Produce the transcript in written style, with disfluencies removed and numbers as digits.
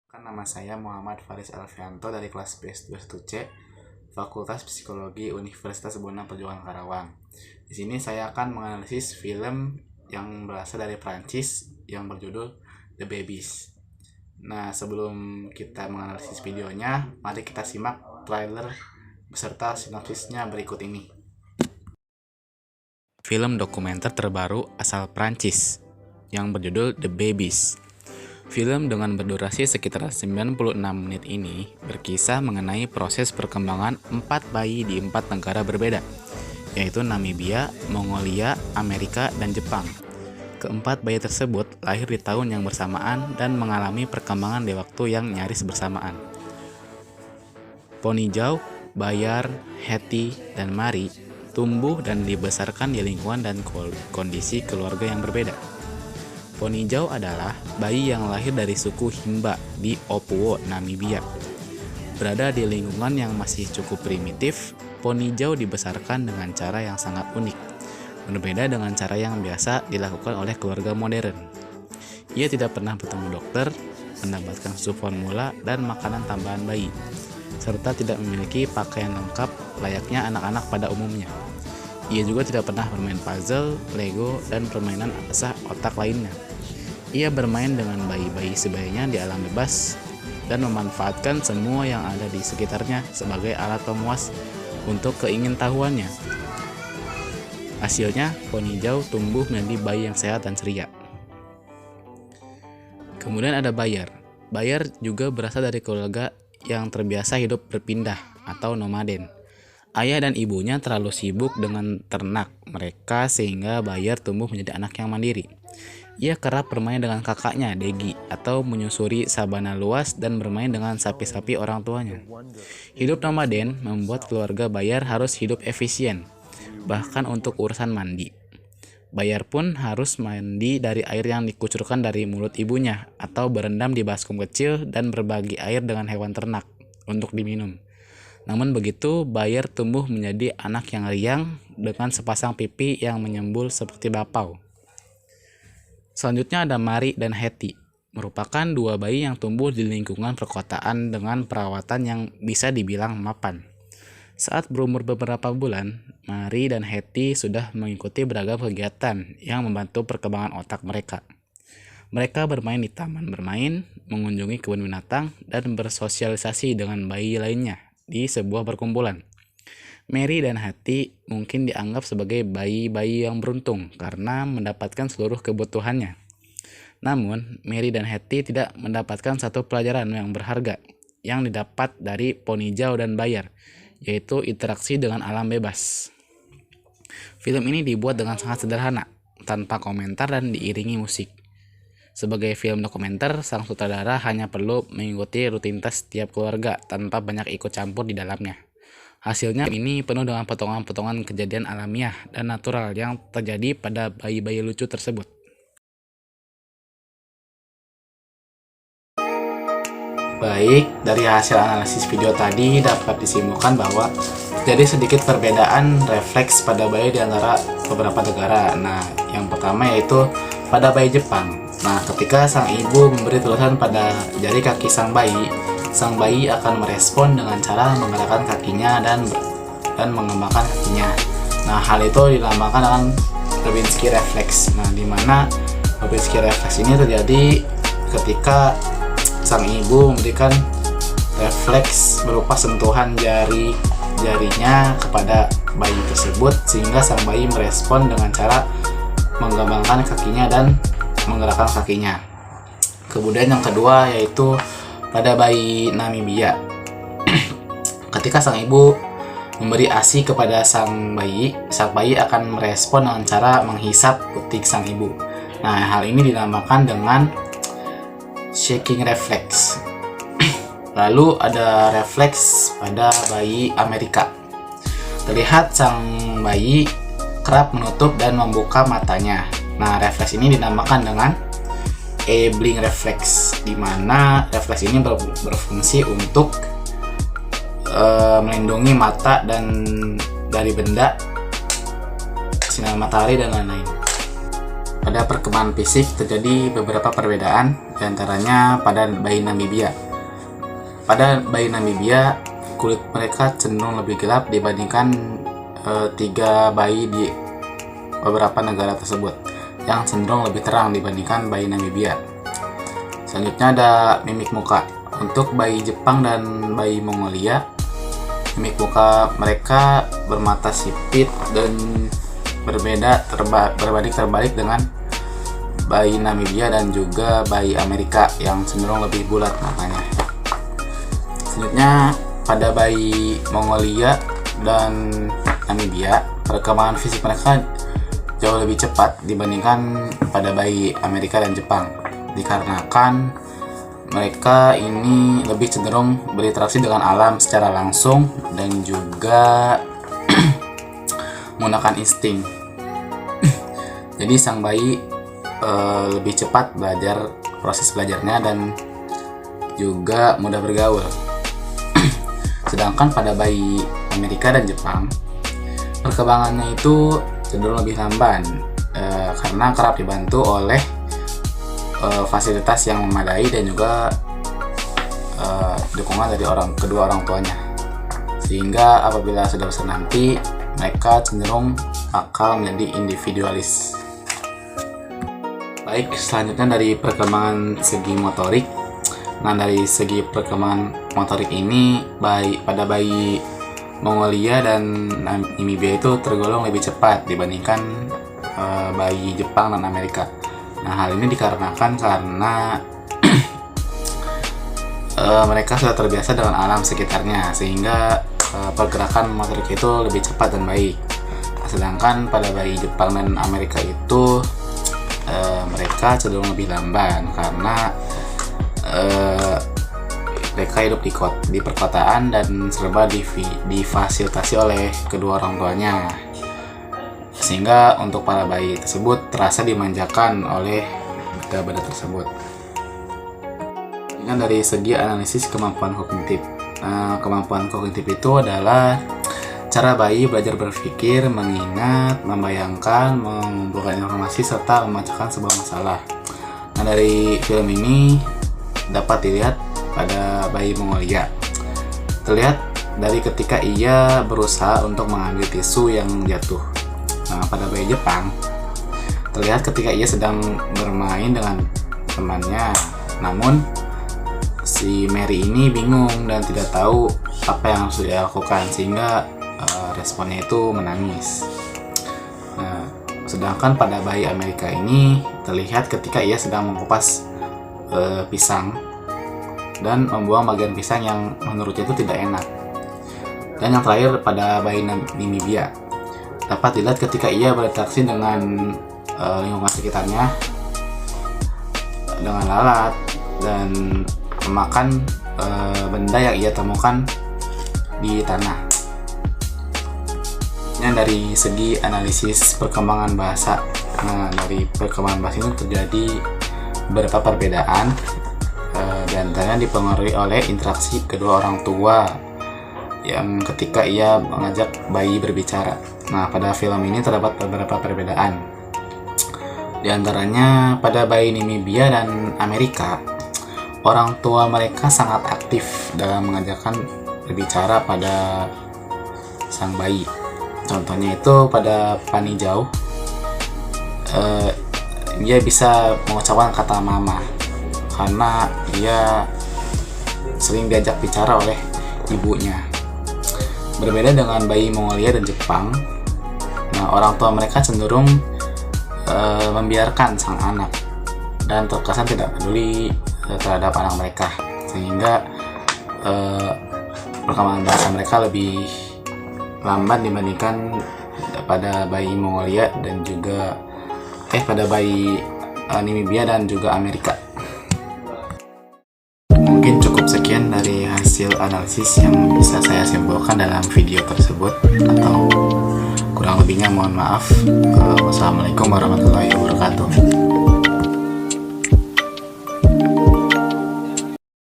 Nama saya Muhammad Faris Alfianto dari kelas B21C, Fakultas Psikologi Universitas Bonang Perjuangan Karawang. Di sini saya akan menganalisis film yang berasal dari Prancis yang berjudul The Babies. Nah, sebelum kita menganalisis videonya, mari kita simak trailer beserta sinopsisnya berikut ini. Film dokumenter terbaru asal Prancis yang berjudul The Babies. Film dengan berdurasi sekitar 96 menit ini berkisah mengenai proses perkembangan 4 bayi di 4 negara berbeda, yaitu Namibia, Mongolia, Amerika, dan Jepang. Keempat bayi tersebut lahir di tahun yang bersamaan dan mengalami perkembangan di waktu yang nyaris bersamaan. Ponijau, Bayar, Hetty, dan Marie tumbuh dan dibesarkan di lingkungan dan kondisi keluarga yang berbeda. Ponijau adalah bayi yang lahir dari suku Himba di Opuwo, Namibia. Berada di lingkungan yang masih cukup primitif, Ponijau dibesarkan dengan cara yang sangat unik, berbeda dengan cara yang biasa dilakukan oleh keluarga modern. Ia tidak pernah bertemu dokter, mendapatkan susu formula dan makanan tambahan bayi, serta tidak memiliki pakaian lengkap layaknya anak-anak pada umumnya. Ia juga tidak pernah bermain puzzle, Lego, dan permainan asah otak lainnya. Ia bermain dengan bayi-bayi sebaiknya di alam bebas dan memanfaatkan semua yang ada di sekitarnya sebagai alat pemuas untuk keingintahuannya. Hasilnya, Ponijau tumbuh menjadi bayi yang sehat dan ceria. Kemudian ada Bayar. Bayar juga berasal dari keluarga yang terbiasa hidup berpindah atau nomaden. Ayah dan ibunya terlalu sibuk dengan ternak mereka sehingga Bayar tumbuh menjadi anak yang mandiri. Ia kerap bermain dengan kakaknya, Degi, atau menyusuri sabana luas dan bermain dengan sapi-sapi orang tuanya. Hidup nomaden membuat keluarga Bayar harus hidup efisien, bahkan untuk urusan mandi. Bayar pun harus mandi dari air yang dikucurkan dari mulut ibunya, atau berendam di baskom kecil dan berbagi air dengan hewan ternak untuk diminum. Namun begitu, Bayar tumbuh menjadi anak yang riang dengan sepasang pipi yang menyembul seperti bapau. Selanjutnya ada Marie dan Hetty, merupakan dua bayi yang tumbuh di lingkungan perkotaan dengan perawatan yang bisa dibilang mapan. Saat berumur beberapa bulan, Marie dan Hetty sudah mengikuti beragam kegiatan yang membantu perkembangan otak mereka. Mereka bermain di taman bermain, mengunjungi kebun binatang, dan bersosialisasi dengan bayi lainnya di sebuah perkumpulan. Mary dan Hetty mungkin dianggap sebagai bayi-bayi yang beruntung karena mendapatkan seluruh kebutuhannya. Namun, Mary dan Hetty tidak mendapatkan satu pelajaran yang berharga yang didapat dari Ponijau dan Bayar, yaitu interaksi dengan alam bebas. Film ini dibuat dengan sangat sederhana, tanpa komentar dan diiringi musik. Sebagai film dokumenter, sang sutradara hanya perlu mengikuti rutinitas setiap keluarga tanpa banyak ikut campur di dalamnya. Hasilnya ini penuh dengan potongan-potongan kejadian alamiah dan natural yang terjadi pada bayi-bayi lucu tersebut. Baik, dari hasil analisis video tadi dapat disimpulkan bahwa terjadi sedikit perbedaan refleks pada bayi di antara beberapa negara. Nah, yang pertama yaitu pada bayi Jepang. Nah, ketika sang ibu memberi tulisan pada jari kaki sang bayi akan merespon dengan cara menggerakkan kakinya dan mengembangkan kakinya. Nah, hal itu dinamakan dengan Babinski reflex. Nah, di mana Babinski reflex ini terjadi ketika sang ibu memberikan refleks berupa sentuhan jarinya kepada bayi tersebut sehingga sang bayi merespon dengan cara mengembangkan kakinya dan menggerakkan kakinya. Kemudian yang kedua yaitu pada bayi Namibia. Ketika sang ibu memberi ASI kepada sang bayi akan merespon dengan cara menghisap utik sang ibu. Nah, hal ini dinamakan dengan shaking reflex. Lalu ada refleks pada bayi Amerika. Terlihat sang bayi kerap menutup dan membuka matanya. Nah, refleks ini dinamakan dengan blink reflex, di mana refleks ini berfungsi untuk melindungi mata dan dari benda, sinar matahari dan lain-lain. pada perkembangan fisik terjadi beberapa perbedaan, diantaranya pada bayi Namibia. Pada bayi Namibia, kulit mereka cenderung lebih gelap dibandingkan 3 bayi di beberapa negara tersebut yang cenderung lebih terang dibandingkan bayi Namibia. Selanjutnya ada mimik muka. Untuk bayi Jepang dan bayi Mongolia, mimik muka mereka bermata sipit dan berbanding terbalik dengan bayi Namibia dan juga bayi Amerika yang cenderung lebih bulat matanya. Selanjutnya pada bayi Mongolia dan Namibia, perkembangan fisik mereka jauh lebih cepat dibandingkan pada bayi Amerika dan Jepang, dikarenakan mereka ini lebih cenderung berinteraksi dengan alam secara langsung dan juga menggunakan insting. Jadi sang bayi lebih cepat belajar, proses belajarnya, dan juga mudah bergaul. Sedangkan pada bayi Amerika dan Jepang, perkembangannya itu cenderung lebih lamban karena kerap dibantu oleh fasilitas yang memadai dan juga dukungan dari kedua orang tuanya, sehingga apabila sudah besar nanti mereka cenderung akan menjadi individualis. Baik, selanjutnya dari perkembangan segi motorik. Nah, dari segi perkembangan motorik ini, pada bayi Mongolia dan Namibia itu tergolong lebih cepat dibandingkan bayi Jepang dan Amerika. Nah, hal ini dikarenakan karena mereka sudah terbiasa dengan alam sekitarnya, sehingga pergerakan motorik itu lebih cepat dan baik. Sedangkan pada bayi Jepang dan Amerika itu mereka cenderung lebih lamban karena mereka hidup di perkotaan dan serba difasilitasi oleh kedua orang tuanya, sehingga untuk para bayi tersebut terasa dimanjakan oleh benda-benda tersebut. Ini dari segi analisis kemampuan kognitif. Kemampuan kognitif itu adalah cara bayi belajar berpikir, mengingat, membayangkan, mengumpulkan informasi, serta memecahkan sebuah masalah. Nah, dari film ini dapat dilihat pada bayi Mongolia. Terlihat dari ketika ia berusaha untuk mengambil tisu yang jatuh. Nah, pada bayi Jepang, terlihat ketika ia sedang bermain dengan temannya. Namun, si Mary ini bingung dan tidak tahu apa yang harus dia lakukan, sehingga responnya itu menangis. Nah, sedangkan pada bayi Amerika ini terlihat ketika ia sedang mengupas pisang dan membuang bagian pisang yang menurutnya itu tidak enak. Dan yang terakhir pada bayi Namibia, dapat dilihat ketika ia berinteraksi dengan lingkungan sekitarnya dengan lalat dan memakan benda yang ia temukan di tanah. Ini dari segi analisis perkembangan bahasa. Nah, dari perkembangan bahasa ini terjadi beberapa perbedaan, dan antaranya dipengaruhi oleh interaksi kedua orang tua yang ketika ia mengajak bayi berbicara. Nah, pada film ini terdapat beberapa perbedaan. Di antaranya pada bayi Namibia dan Amerika, orang tua mereka sangat aktif dalam mengajarkan berbicara pada sang bayi. Contohnya itu pada Pani Jauh, dia bisa mengucapkan kata mama karena dia sering diajak bicara oleh ibunya. Berbeda dengan bayi Mongolia dan Jepang, nah orang tua mereka cenderung membiarkan sang anak dan terkesan tidak peduli terhadap anak mereka, sehingga perkembangan bahasa mereka lebih lambat dibandingkan pada bayi Mongolia dan juga pada bayi Namibia dan juga Amerika. Mungkin cukup sekian dari hasil analisis yang bisa saya simpulkan dalam video tersebut, atau kurang lebihnya mohon maaf. Wassalamualaikum warahmatullahi wabarakatuh.